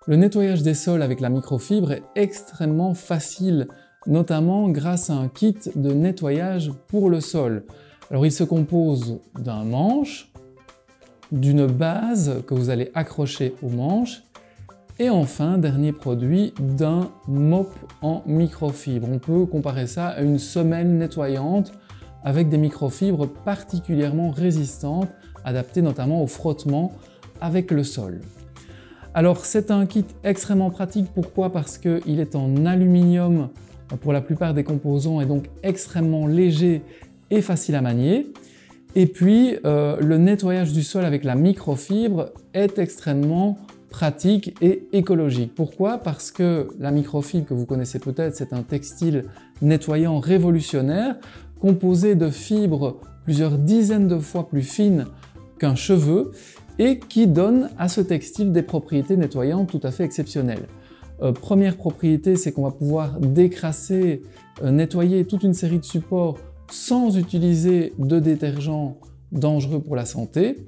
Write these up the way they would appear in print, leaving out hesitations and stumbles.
Le nettoyage des sols avec la microfibre est extrêmement facile, notamment grâce à un kit de nettoyage pour le sol. Alors il se compose d'un manche, d'une base que vous allez accrocher au manche, et enfin, dernier produit, d'un mop en microfibre. On peut comparer ça à une semelle nettoyante avec des microfibres particulièrement résistantes, adaptées notamment au frottement avec le sol. Alors c'est un kit extrêmement pratique, pourquoi? Parce qu'il est en aluminium pour la plupart des composants et donc extrêmement léger et facile à manier. Et puis le nettoyage du sol avec la microfibre est extrêmement pratique et écologique. Pourquoi? Parce que la microfibre, que vous connaissez peut-être, c'est un textile nettoyant révolutionnaire composé de fibres plusieurs dizaines de fois plus fines qu'un cheveu et qui donne à ce textile des propriétés nettoyantes tout à fait exceptionnelles. Première propriété, c'est qu'on va pouvoir décrasser, nettoyer toute une série de supports sans utiliser de détergents dangereux pour la santé.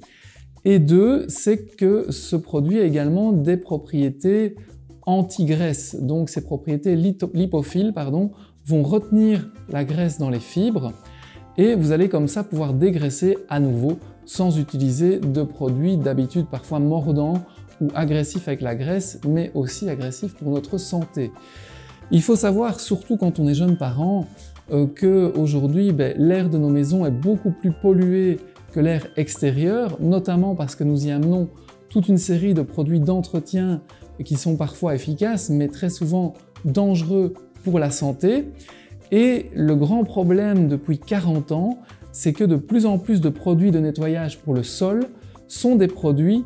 Et deux, c'est que ce produit a également des propriétés anti-graisse. Donc ces propriétés lipophiles vont retenir la graisse dans les fibres et vous allez comme ça pouvoir dégraisser à nouveau sans utiliser de produits d'habitude parfois mordants ou agressifs avec la graisse, mais aussi agressifs pour notre santé. Il faut savoir, surtout quand on est jeune parent, qu'aujourd'hui l'air de nos maisons est beaucoup plus pollué que l'air extérieur, notamment parce que nous y amenons toute une série de produits d'entretien qui sont parfois efficaces, mais très souvent dangereux pour la santé. Et le grand problème depuis 40 ans, c'est que de plus en plus de produits de nettoyage pour le sol sont des produits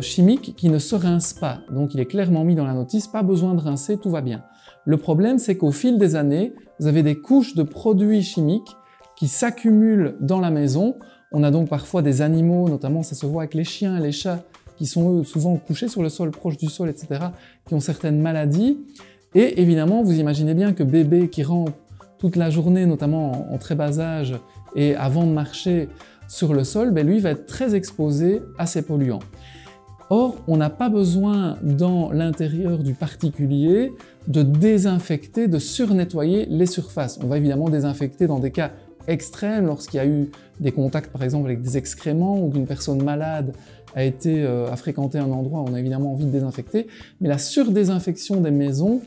chimiques qui ne se rincent pas. Donc il est clairement mis dans la notice, pas besoin de rincer, tout va bien. Le problème, c'est qu'au fil des années, vous avez des couches de produits chimiques qui s'accumulent dans la maison. On a donc parfois des animaux, notamment ça se voit avec les chiens et les chats, qui sont eux souvent couchés sur le sol, proche du sol, etc., qui ont certaines maladies. Et évidemment, vous imaginez bien que bébé qui rampe toute la journée, notamment en très bas âge, et avant de marcher sur le sol, lui va être très exposé à ces polluants. Or, on n'a pas besoin dans l'intérieur du particulier de désinfecter, de surnettoyer les surfaces. On va évidemment désinfecter dans des cas extrêmes, lorsqu'il y a eu des contacts par exemple avec des excréments ou qu'une personne malade a fréquenté un endroit où on a évidemment envie de désinfecter, mais la surdésinfection des maisons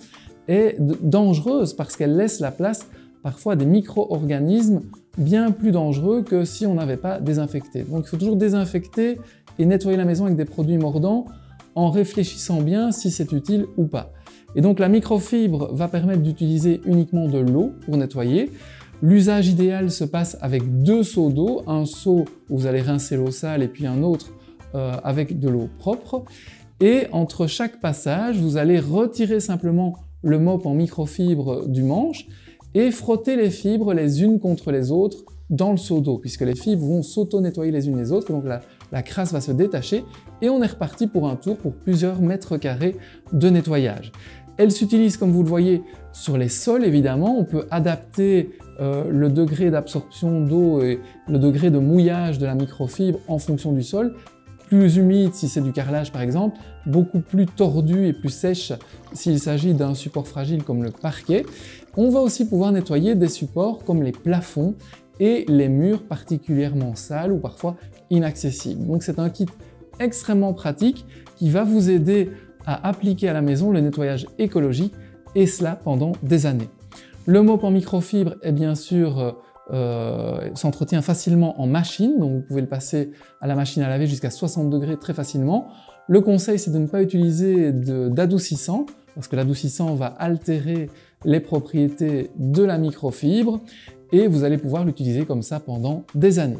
est dangereuse parce qu'elle laisse la place parfois à des micro-organismes bien plus dangereux que si on n'avait pas désinfecté. Donc il faut toujours désinfecter et nettoyer la maison avec des produits mordants en réfléchissant bien si c'est utile ou pas. Et donc la microfibre va permettre d'utiliser uniquement de l'eau pour nettoyer. L'usage idéal se passe avec 2 seaux d'eau, un seau où vous allez rincer l'eau sale et puis un autre avec de l'eau propre. Et entre chaque passage, vous allez retirer simplement le mop en microfibre du manche et frotter les fibres les unes contre les autres dans le seau d'eau, puisque les fibres vont s'auto-nettoyer les unes les autres, donc la crasse va se détacher et on est reparti pour un tour pour plusieurs mètres carrés de nettoyage. Elle s'utilise, comme vous le voyez, sur les sols évidemment. On peut adapter le degré d'absorption d'eau et le degré de mouillage de la microfibre en fonction du sol. Plus humide si c'est du carrelage par exemple, beaucoup plus tordu et plus sèche s'il s'agit d'un support fragile comme le parquet. On va aussi pouvoir nettoyer des supports comme les plafonds et les murs particulièrement sales ou parfois inaccessibles. Donc c'est un kit extrêmement pratique qui va vous aider à appliquer à la maison le nettoyage écologique et cela pendant des années. Le mop en microfibre est bien sûr s'entretient facilement en machine, donc vous pouvez le passer à la machine à laver jusqu'à 60 degrés très facilement. Le conseil, c'est de ne pas utiliser d'adoucissant, parce que l'adoucissant va altérer les propriétés de la microfibre, et vous allez pouvoir l'utiliser comme ça pendant des années.